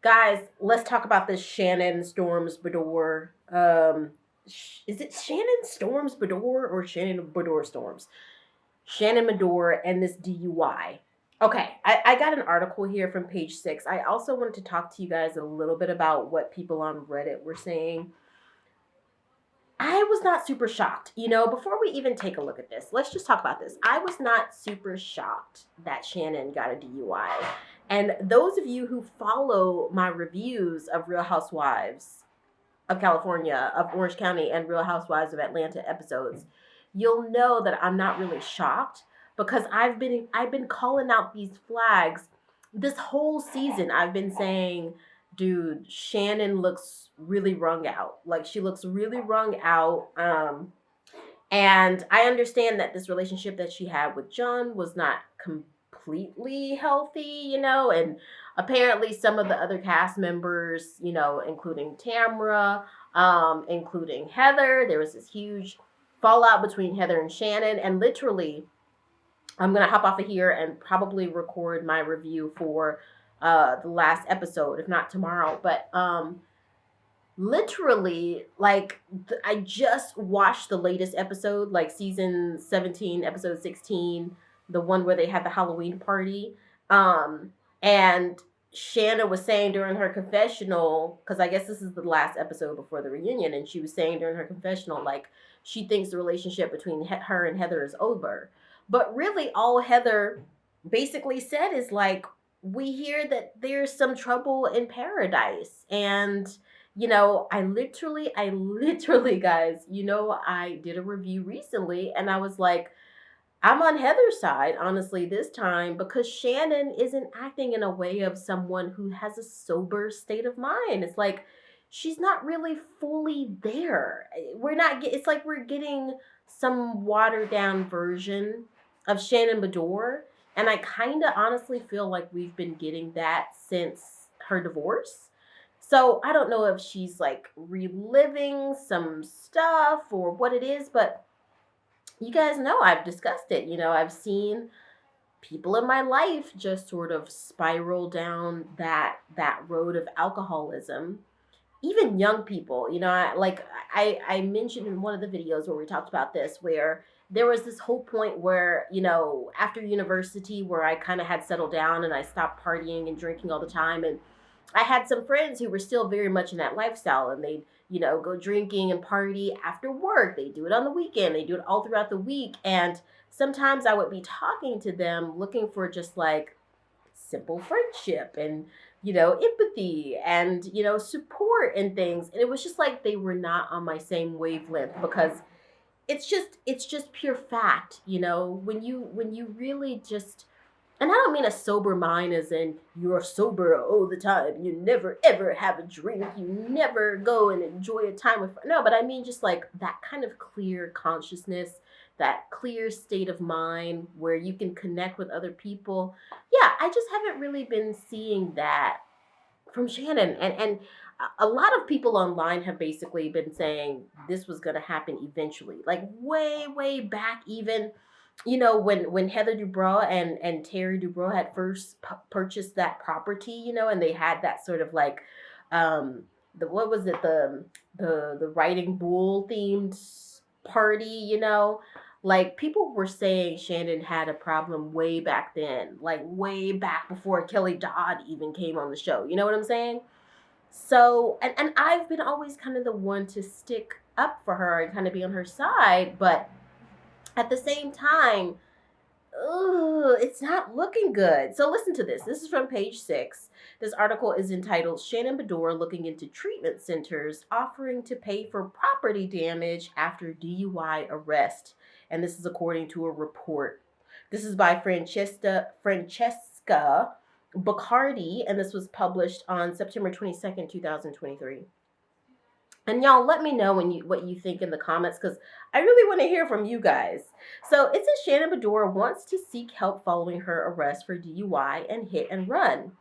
Guys, let's talk about this Shannon Storms Beador. Is it Shannon Storms Beador or Shannon Beador Storms? Shannon Beador and this DUI. Okay, I got an article here from page 6. I also wanted to talk to you guys a little bit about what people on Reddit were saying. I was not super shocked. Before we even take a look at this, let's just talk about this. I was not super shocked that Shannon got a DUI. And those of you who follow my reviews of Real Housewives of California, of Orange County, and Real Housewives of Atlanta episodes, you'll know that I'm not really shocked because I've been calling out these flags this whole season. I've been saying, dude, Shannon looks really wrung out. Like, she looks really wrung out. And I understand that this relationship that she had with John was not completely healthy, and apparently some of the other cast members, including Tamra, including Heather, there was this huge fallout between Heather and Shannon. And literally, I'm going to hop off of here and probably record my review for the last episode, if not tomorrow. But literally, like, I just watched the latest episode, like season 17, episode 16, the one where they had the Halloween party. And Shannon was saying during her confessional, because I guess this is the last episode before the reunion, and she was saying during her confessional, like, she thinks the relationship between her and Heather is over. But really, all Heather basically said is, like, we hear that there's some trouble in paradise. And, I literally, guys, I did a review recently and I was like, I'm on Heather's side, honestly, this time, because Shannon isn't acting in a way of someone who has a sober state of mind. It's like she's not really fully there. It's like we're getting some watered down version of Shannon Beador. And I kind of honestly feel like we've been getting that since her divorce. So I don't know if she's like reliving some stuff or what it is, but you guys know I've discussed it. I've seen people in my life just sort of spiral down that road of alcoholism. Even young people, I mentioned in one of the videos where we talked about this, where there was this whole point where, after university, where I kind of had settled down and I stopped partying and drinking all the time. And I had some friends who were still very much in that lifestyle, and they'd, go drinking and party after work. They do it on the weekend. They do it all throughout the week. And sometimes I would be talking to them looking for just like simple friendship and, empathy and, support and things. And it was just like they were not on my same wavelength, because it's just pure fact, when you really just, and I don't mean a sober mind as in you're sober all the time. You never ever have a drink. You never go and enjoy a time with. No, but I mean just like that kind of clear consciousness, that clear state of mind where you can connect with other people. Yeah, I just haven't really been seeing that from Shannon. And a lot of people online have basically been saying this was going to happen eventually, like way, way back, even when Heather Dubrow and Terry Dubrow had first purchased that property, and they had that sort of like the what was it, the riding bull themed party, like people were saying Shannon had a problem way back then, like way back before Kelly Dodd even came on the show. You know what I'm saying? So, and I've been always kind of the one to stick up for her and kind of be on her side, but at the same time, it's not looking good. So listen to this. This is from page 6. This article is entitled Shannon Beador Looking into Treatment Centers Offering to Pay for Property Damage After DUI Arrest. And this is according to a report. This is by Francesca Baccardi, and this was published on September 22nd, 2023. And y'all, let me know what you think in the comments, because I really want to hear from you guys. So it says Shannon Beador wants to seek help following her arrest for DUI and hit and run.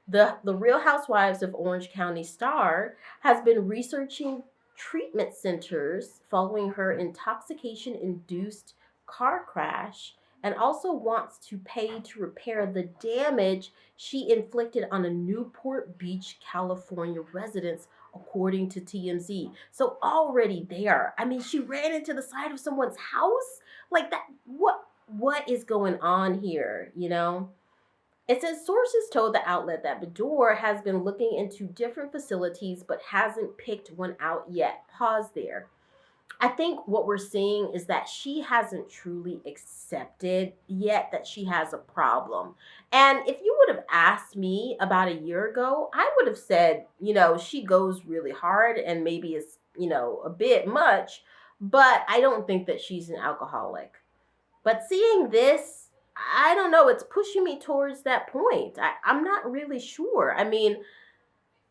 The Real Housewives of Orange County star has been researching treatment centers following her intoxication-induced car crash and also wants to pay to repair the damage she inflicted on a Newport Beach, California residence, according to TMZ. So already there. I mean, she ran into the side of someone's house? Like that what is going on here, you know? It says sources told the outlet that Beador has been looking into different facilities but hasn't picked one out yet. Pause there. I think what we're seeing is that she hasn't truly accepted yet that she has a problem. And if you would have asked me about a year ago, I would have said, she goes really hard and maybe it's, a bit much, but I don't think that she's an alcoholic. But seeing this, I don't know, it's pushing me towards that point. I'm not really sure. I mean,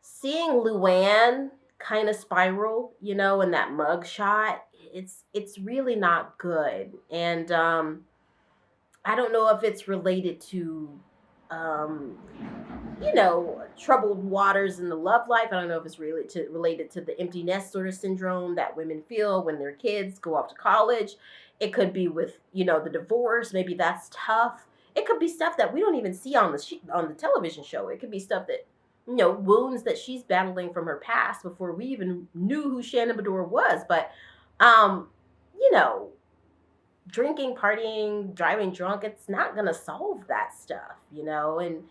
seeing Luann kind of spiral, in that mug shot, it's really not good. And I don't know if it's related to um troubled waters in the love life. I don't know if it's related to the empty nest sort of syndrome that women feel when their kids go off to college. It could be with, the divorce. Maybe that's tough. It could be stuff that we don't even see on the television show. It could be stuff that, wounds that she's battling from her past before we even knew who Shannon Beador was. But, um, you know, drinking, partying, driving drunk, it's not going to solve that stuff. And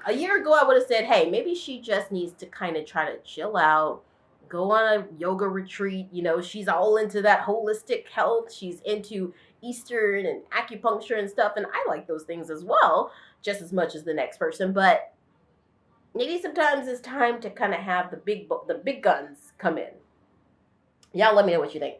a year ago, I would have said, hey, maybe she just needs to kind of try to chill out, go on a yoga retreat. She's all into that holistic health. She's into Eastern and acupuncture and stuff. And I like those things as well, just as much as the next person. But maybe sometimes it's time to kind of have the big guns come in. Y'all let me know what you think.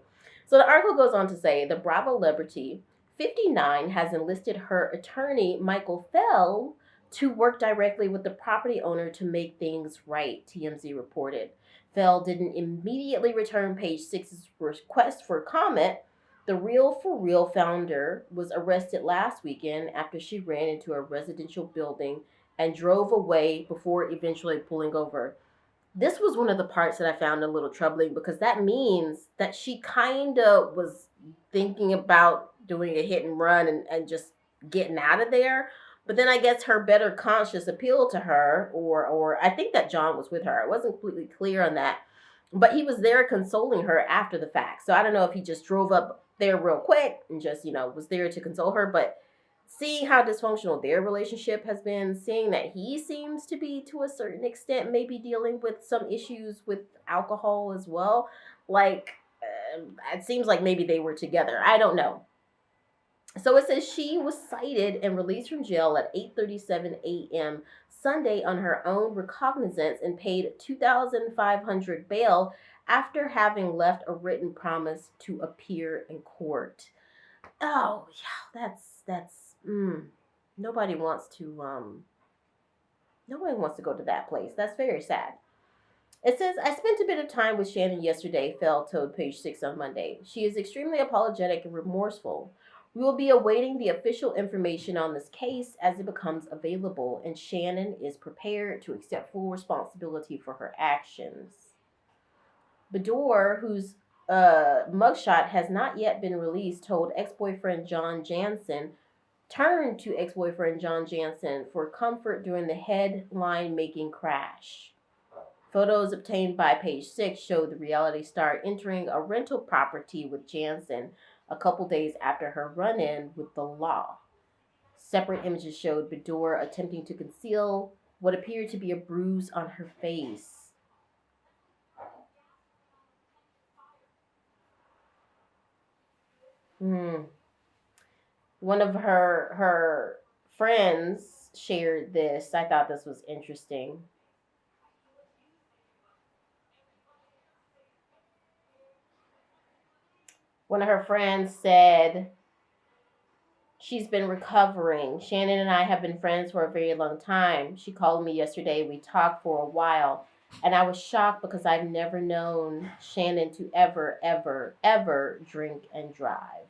So the article goes on to say the bravolebrity 59 has enlisted her attorney, Michael Fell, to work directly with the property owner to make things right, TMZ reported. Fell didn't immediately return page 6's request for comment. The Real for Real founder was arrested last weekend after she ran into a residential building and drove away before eventually pulling over. This was one of the parts that I found a little troubling because that means that she kind of was thinking about doing a hit and run and just getting out of there. But then I guess her better conscience appealed to her, or I think that John was with her. I wasn't completely clear on that. But he was there consoling her after the fact. So I don't know if he just drove up there real quick and just, was there to console her. But seeing how dysfunctional their relationship has been, seeing that he seems to be, to a certain extent, maybe dealing with some issues with alcohol as well. It seems like maybe they were together. I don't know. So it says she was cited and released from jail at 8:37 a.m. Sunday on her own recognizance and paid $2,500 bail after having left a written promise to appear in court. Oh, yeah, that's nobody wants to go to that place. That's very sad. It says, I spent a bit of time with Shannon yesterday, Fell told page 6 on Monday. She is extremely apologetic and remorseful. We will be awaiting the official information on this case as it becomes available, and Shannon is prepared to accept full responsibility for her actions. Beador, whose mugshot has not yet been released, told ex-boyfriend John Jansen, turned to ex-boyfriend John Jansen for comfort during the headline-making crash. Photos obtained by page 6 show the reality star entering a rental property with Jansen a couple days after her run-in with the law. Separate images showed Beador attempting to conceal what appeared to be a bruise on her face. One of her friends shared this. I thought this was interesting. One of her friends said she's been recovering. Shannon and I have been friends for a very long time. She called me yesterday. We talked for a while. And I was shocked because I've never known Shannon to ever, ever, ever drink and drive.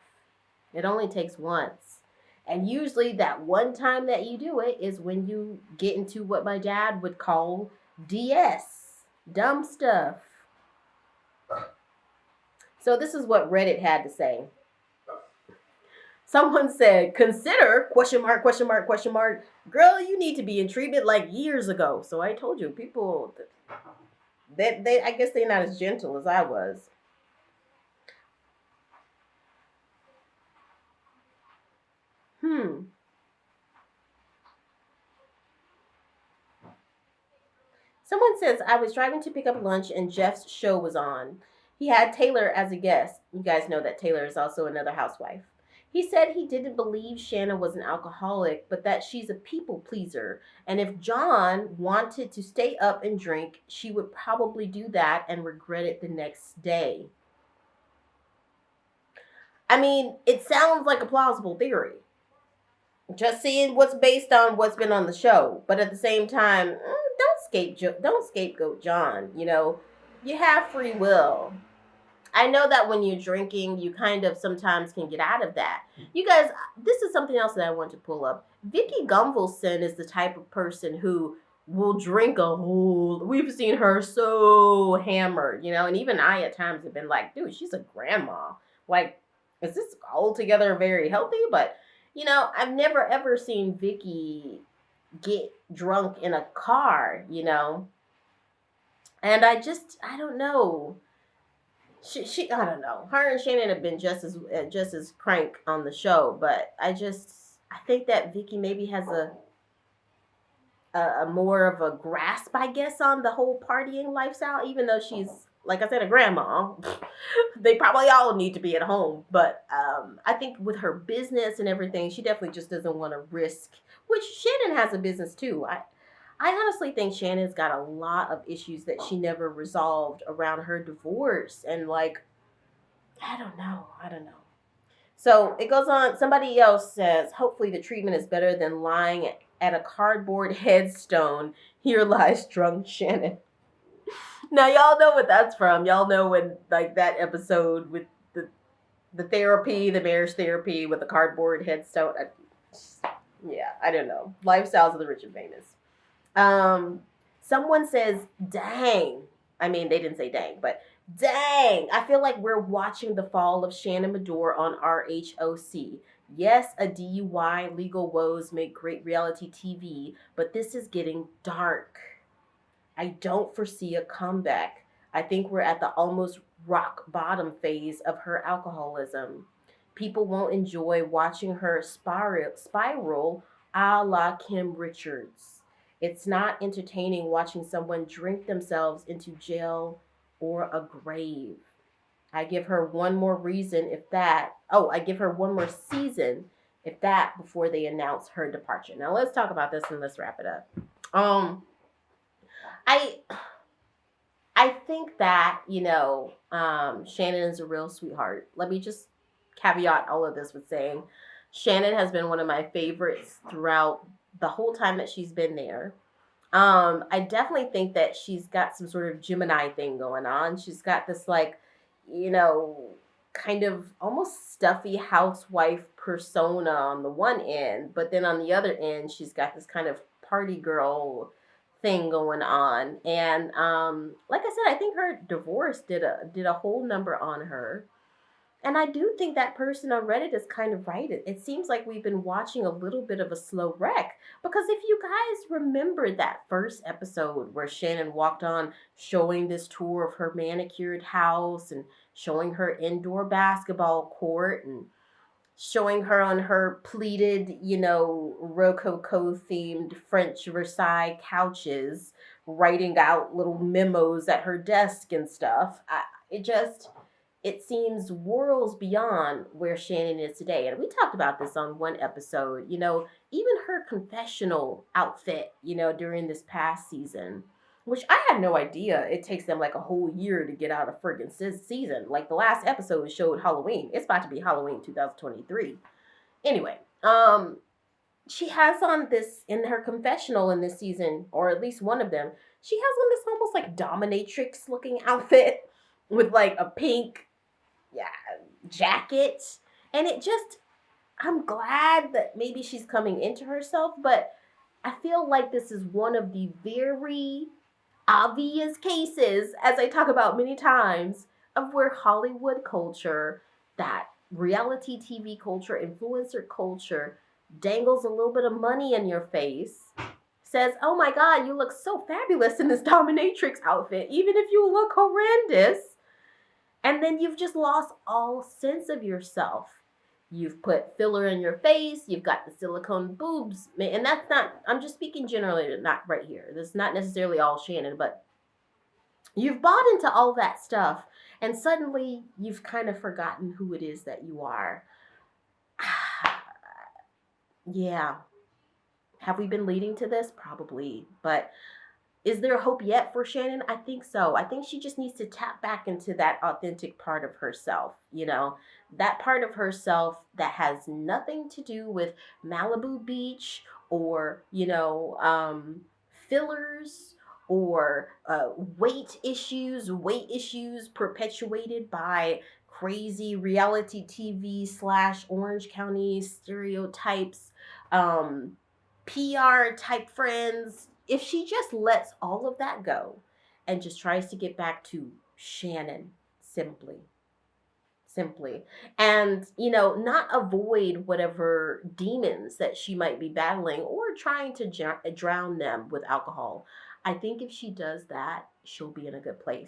It only takes once. And usually that one time that you do it is when you get into what my dad would call DS, dumb stuff. So this is what Reddit had to say. Someone said, consider question mark, question mark, question mark. Girl, you need to be in treatment like years ago. So I told you, people they I guess they're not as gentle as I was. Hmm. Someone says, I was driving to pick up lunch and Jeff's show was on. He had Taylor as a guest. You guys know that Taylor is also another housewife. He said he didn't believe Shannon was an alcoholic, but that she's a people pleaser. And if John wanted to stay up and drink, she would probably do that and regret it the next day. I mean, it sounds like a plausible theory. Just seeing what's based on what's been on the show, but at the same time, don't scapegoat John. You have free will. I know that when you're drinking, you kind of sometimes can get out of that. You guys, this is something else that I want to pull up. Vicki Gunvalson is the type of person who will drink a whole. We've seen her so hammered, and even I at times have been like, dude, she's a grandma. Like, is this altogether very healthy? But I've never ever seen Vicki get drunk in a car. And I don't know. She I don't know. Her and Shannon have been just as crank on the show, but I think that Vicky maybe has a more of a grasp, I guess, on the whole partying lifestyle. Even though she's, like I said, a grandma, they probably all need to be at home. But I think with her business and everything, she definitely just doesn't want to risk. Which Shannon has a business too. I honestly think Shannon's got a lot of issues that she never resolved around her divorce. And like, I don't know. I don't know. So it goes on. Somebody else says, hopefully the treatment is better than lying at a cardboard headstone. Here lies drunk Shannon. Now y'all know what that's from. Y'all know when like that episode with the therapy, the marriage therapy with the cardboard headstone. Yeah, I don't know. Lifestyles of the rich and famous. Someone says, dang. I mean, they didn't say dang, but dang. I feel like we're watching the fall of Shannon Beador on RHOC. Yes, a DUI, legal woes make great reality TV, but this is getting dark. I don't foresee a comeback. I think we're at the almost rock bottom phase of her alcoholism. People won't enjoy watching her spiral a la Kim Richards. It's not entertaining watching someone drink themselves into jail or a grave. I give her one more reason if that. Oh, I give her one more season if that before they announce her departure. Now let's talk about this and let's wrap it up. I I think that Shannon is a real sweetheart. Let me just caveat all of this with saying Shannon has been one of my favorites throughout the whole time that she's been there. I definitely think that she's got some sort of Gemini thing going on. She's got this like, you know, kind of almost stuffy housewife persona on the one end, but then on the other end, she's got this kind of party girl thing going on. And like I said, I think her divorce did a whole number on her. And I do think that person on Reddit is kind of right. It seems like we've been watching a little bit of a slow wreck. Because if you guys remember that first episode where Shannon walked on showing this tour of her manicured house and showing her indoor basketball court and showing her on her pleated, Rococo themed French Versailles couches, writing out little memos at her desk and stuff. It seems worlds beyond where Shannon is today. And we talked about this on one episode, even her confessional outfit, during this past season, which I had no idea it takes them like a whole year to get out a friggin' season. Like the last episode showed Halloween. It's about to be Halloween 2023. Anyway, she has on this in her confessional in this season, or at least one of them, she has on this almost like dominatrix looking outfit with like a pink jacket. And I'm glad that maybe she's coming into herself, but I feel like this is one of the very obvious cases, as I talk about many times, of where Hollywood culture, that reality TV culture, influencer culture dangles a little bit of money in your face, says, oh my God, you look so fabulous in this dominatrix outfit, even if you look horrendous. And then you've just lost all sense of yourself. You've put filler in your face, you've got the silicone boobs. And that's not, I'm just speaking generally, not right here. This is not necessarily all Shannon, but you've bought into all that stuff. And suddenly you've kind of forgotten who it is that you are. Yeah. Have we been leading to this? Probably. But is there hope yet for Shannon? I think so. I think she just needs to tap back into that authentic part of herself, that part of herself that has nothing to do with Malibu Beach or, fillers or weight issues perpetuated by crazy reality TV / Orange County stereotypes, PR type friends. If she just lets all of that go and just tries to get back to Shannon simply, and not avoid whatever demons that she might be battling or trying to drown them with alcohol, I think if she does that, she'll be in a good place.